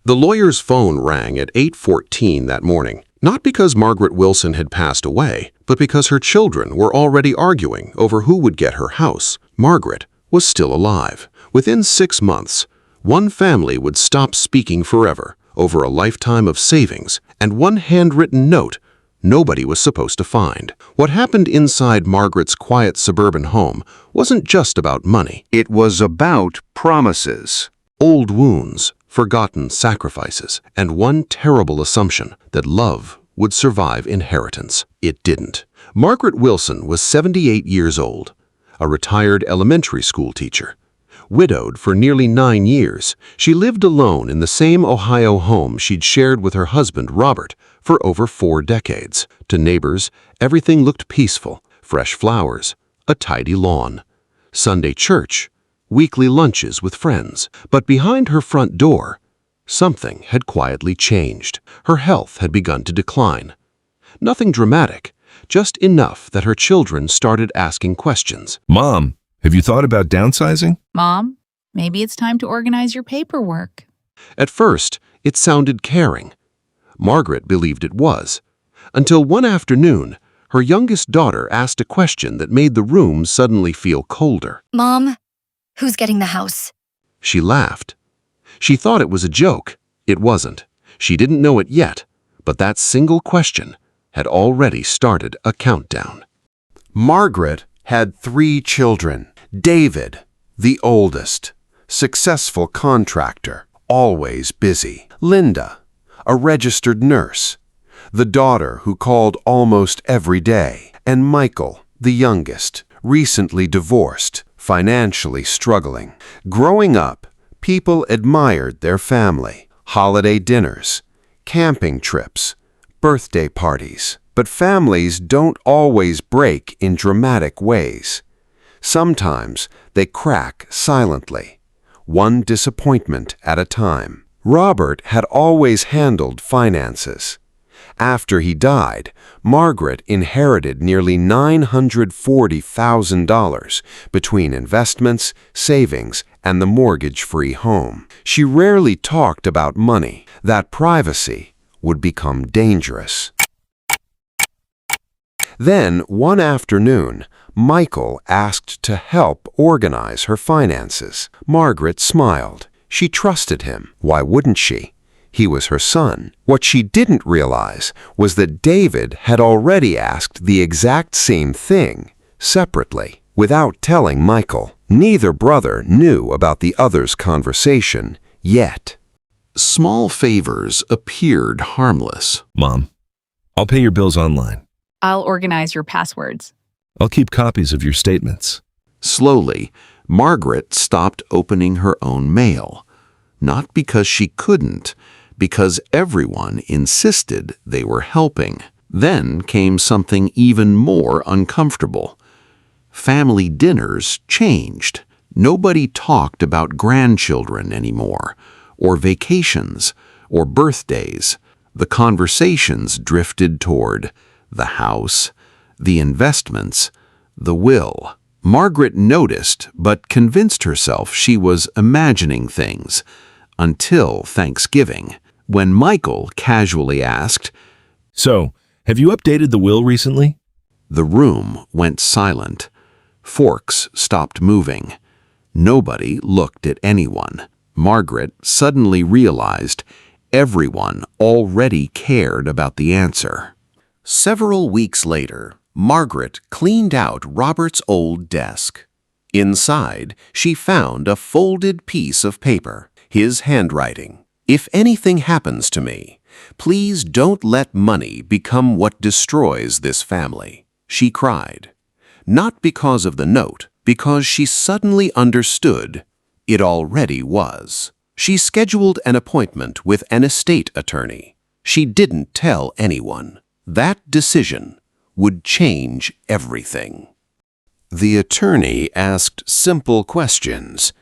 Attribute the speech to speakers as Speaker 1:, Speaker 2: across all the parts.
Speaker 1: The lawyer's phone rang at 8:14 that morning, not because Margaret Wilson had passed away, but because her children were already arguing over who would get her house. Margaret was still alive. Within 6 months, one family would stop speaking forever over a lifetime of savings and one handwritten note nobody was supposed to find. What happened inside Margaret's quiet suburban home wasn't just about money.
Speaker 2: It was about promises.
Speaker 1: Old wounds, forgotten sacrifices, and one terrible assumption that love would survive inheritance. It didn't. Margaret Wilson was 78 years old, a retired elementary school teacher. Widowed for nearly 9 years, she lived alone in the same Ohio home she'd shared with her husband, Robert, for over 4 decades. To neighbors, everything looked peaceful: fresh flowers, a tidy lawn, Sunday church, weekly lunches with friends. But behind her front door, something had quietly changed. Her health had begun to decline. Nothing dramatic, just enough that her children started asking questions.
Speaker 3: Mom, have you thought about downsizing?
Speaker 4: Mom, maybe it's time to organize your paperwork.
Speaker 1: At first, it sounded caring. Margaret believed it was, until one afternoon, her youngest daughter asked a question that made the room suddenly feel colder.
Speaker 5: Mom, who's getting the house?
Speaker 1: She laughed. She thought it was a joke. It wasn't. She didn't know it yet, but that single question had already started a countdown.
Speaker 2: Margaret had 3 children. David, the oldest, successful contractor, always busy. Linda, a registered nurse, the daughter who called almost every day. And Michael, the youngest, recently divorced, financially struggling. Growing up, people admired their family. Holiday dinners, camping trips, birthday parties. But families don't always break in dramatic ways. Sometimes they crack silently, one disappointment at a time. Robert had always handled finances. After he died, Margaret inherited nearly $940,000 between investments, savings, and the mortgage-free home. She rarely talked about money. That privacy would become dangerous. Then, one afternoon, Michael asked to help organize her finances. Margaret smiled. She trusted him. Why wouldn't she? He was her son. What she didn't realize was that David had already asked the exact same thing, separately, without telling Michael. Neither brother knew about the other's conversation yet.
Speaker 1: Small favors appeared harmless.
Speaker 3: Mom, I'll pay your bills online.
Speaker 4: I'll organize your passwords.
Speaker 3: I'll keep copies of your statements.
Speaker 1: Slowly, Margaret stopped opening her own mail. Not because she couldn't, because everyone insisted they were helping. Then came something even more uncomfortable. Family dinners changed. Nobody talked about grandchildren anymore, or vacations, or birthdays. The conversations drifted toward the house, the investments, the will. Margaret noticed, but convinced herself she was imagining things, until Thanksgiving, when Michael casually asked,
Speaker 3: So, have you updated the will recently?
Speaker 1: The room went silent. Forks stopped moving. Nobody looked at anyone. Margaret suddenly realized everyone already cared about the answer. Several weeks later, Margaret cleaned out Robert's old desk. Inside, she found a folded piece of paper, his handwriting. "If anything happens to me, please don't let money become what destroys this family," she cried. Not because of the note, because she suddenly understood it already was. She scheduled an appointment with an estate attorney. She didn't tell anyone. That decision would change everything. The attorney asked simple questions.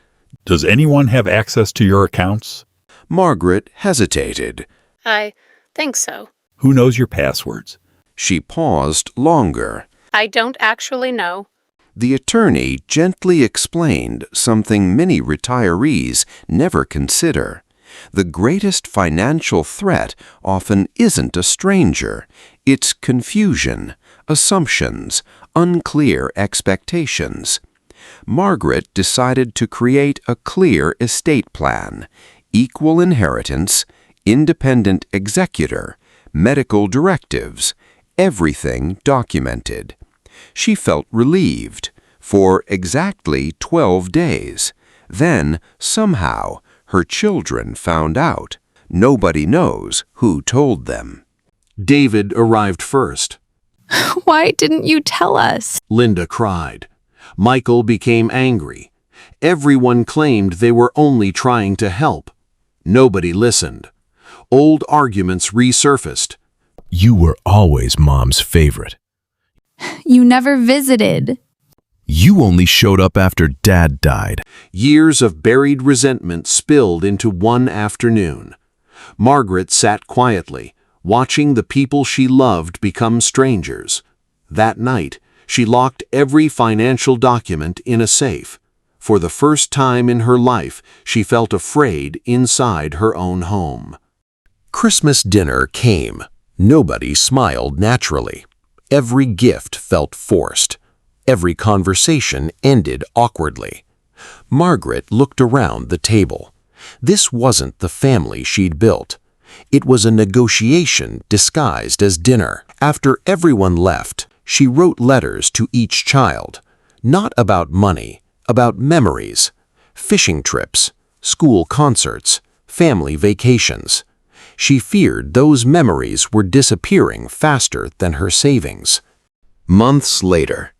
Speaker 6: Does anyone have access to your accounts?
Speaker 1: Margaret hesitated.
Speaker 7: I think so.
Speaker 6: Who knows your passwords?
Speaker 1: She paused longer.
Speaker 7: I don't actually know.
Speaker 1: The attorney gently explained something many retirees never consider.
Speaker 2: The greatest financial threat often isn't a stranger. It's confusion, assumptions, unclear expectations. Margaret decided to create a clear estate plan, equal inheritance, independent executor, medical directives, everything documented. She felt relieved for exactly 12 days. Then, somehow, her children found out. Nobody knows who told them.
Speaker 1: David arrived first.
Speaker 4: Why didn't you tell us?
Speaker 1: Linda cried. Michael became angry. Everyone claimed they were only trying to help. Nobody listened. Old arguments resurfaced.
Speaker 3: You were always Mom's favorite.
Speaker 4: You never visited.
Speaker 3: You only showed up after Dad died.
Speaker 1: Years of buried resentment spilled into one afternoon. Margaret sat quietly, watching the people she loved become strangers. That night, she locked every financial document in a safe. For the first time in her life, she felt afraid inside her own home. Christmas dinner came. Nobody smiled naturally. Every gift felt forced. Every conversation ended awkwardly. Margaret looked around the table. This wasn't the family she'd built. It was a negotiation disguised as dinner. After everyone left, she wrote letters to each child. Not about money, about memories, fishing trips, school concerts, family vacations. She feared those memories were disappearing faster than her savings.
Speaker 2: Months later,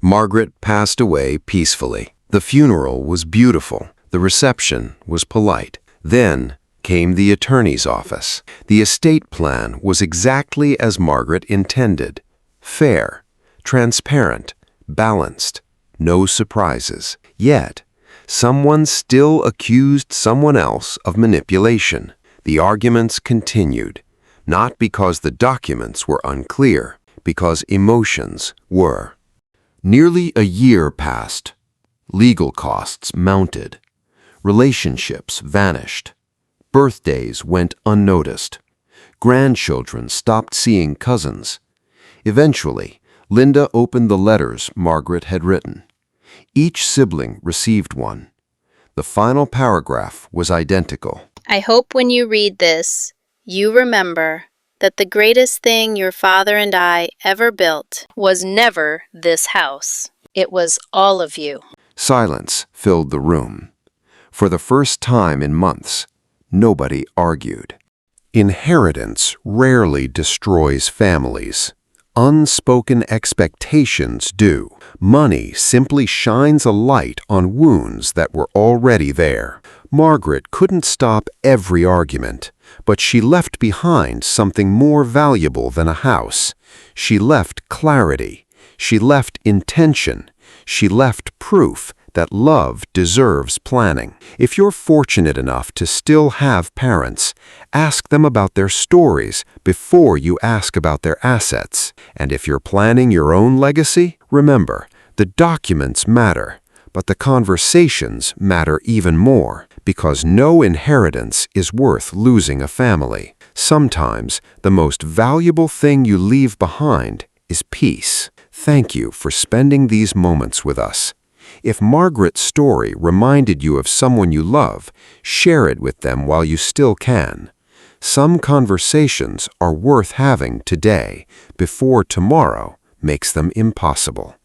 Speaker 2: Margaret passed away peacefully. The funeral was beautiful. The reception was polite. Then came the attorney's office. The estate plan was exactly as Margaret intended. Fair, transparent, balanced, no surprises. Yet, someone still accused someone else of manipulation. The arguments continued, not because the documents were unclear, because emotions were. Nearly a year passed. Legal costs mounted. Relationships vanished. Birthdays went unnoticed. Grandchildren stopped seeing cousins. Eventually, Linda opened the letters Margaret had written. Each sibling received one. The final paragraph was identical.
Speaker 7: I hope when you read this, you remember that the greatest thing your father and I ever built was never this house. It was all of you.
Speaker 2: Silence filled the room. For the first time in months, nobody argued. Inheritance rarely destroys families. Unspoken expectations do. Money simply shines a light on wounds that were already there. Margaret couldn't stop every argument, but she left behind something more valuable than a house. She left clarity. She left intention. She left proof that love deserves planning. If you're fortunate enough to still have parents, ask them about their stories before you ask about their assets. And if you're planning your own legacy, remember, the documents matter, but the conversations matter even more, because no inheritance is worth losing a family. Sometimes the most valuable thing you leave behind is peace. Thank you for spending these moments with us. If Margaret's story reminded you of someone you love, share it with them while you still can. Some conversations are worth having today before tomorrow makes them impossible.